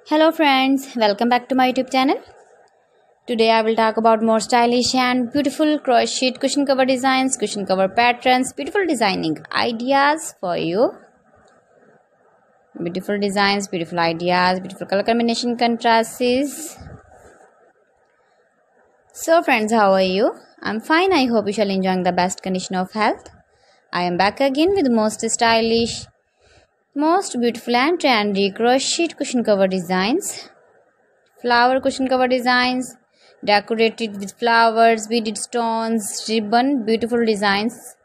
Hello friends, welcome back to my YouTube channel. Today I will talk about more stylish and beautiful crochet cushion cover designs, cushion cover patterns, beautiful designing ideas for you. Beautiful designs, beautiful ideas, beautiful color combination contrasts. So friends, how are you? I'm fine. I hope you shall enjoy the best condition of health. I am back again with most stylish, most beautiful and trendy crochet cushion cover designs. Flower cushion cover designs, decorated with flowers, beaded stones, ribbon, beautiful designs.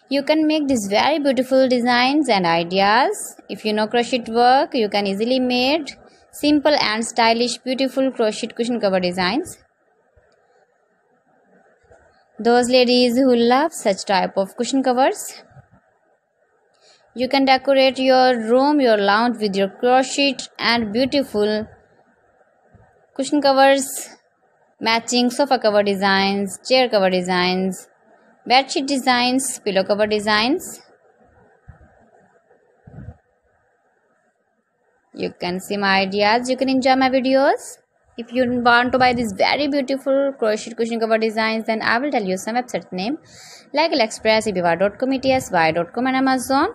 You can make these very beautiful designs and ideas. If you know crochet work, you can easily make simple and stylish beautiful crochet cushion cover designs. Those ladies who love such type of cushion covers, you can decorate your room, your lounge with your crochet and beautiful cushion covers, matching sofa cover designs, chair cover designs, bedsheet designs, pillow cover designs. You can see my ideas, you can enjoy my videos. If you want to buy these very beautiful crochet cushion cover designs, then I will tell you some website name like AliExpress, eBay.com, ETSY.com and Amazon.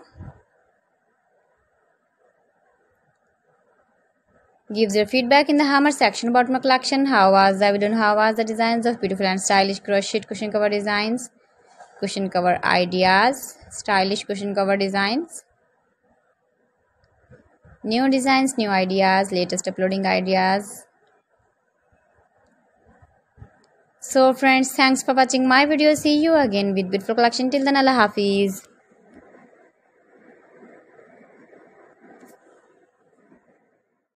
Gives your feedback in the comment section about my collection. How was the video and how was the designs of beautiful and stylish crochet cushion cover designs, cushion cover ideas, stylish cushion cover designs, new designs, new ideas, latest uploading ideas. So friends, thanks for watching my video. See you again with beautiful collection. Till then, Allah Hafiz.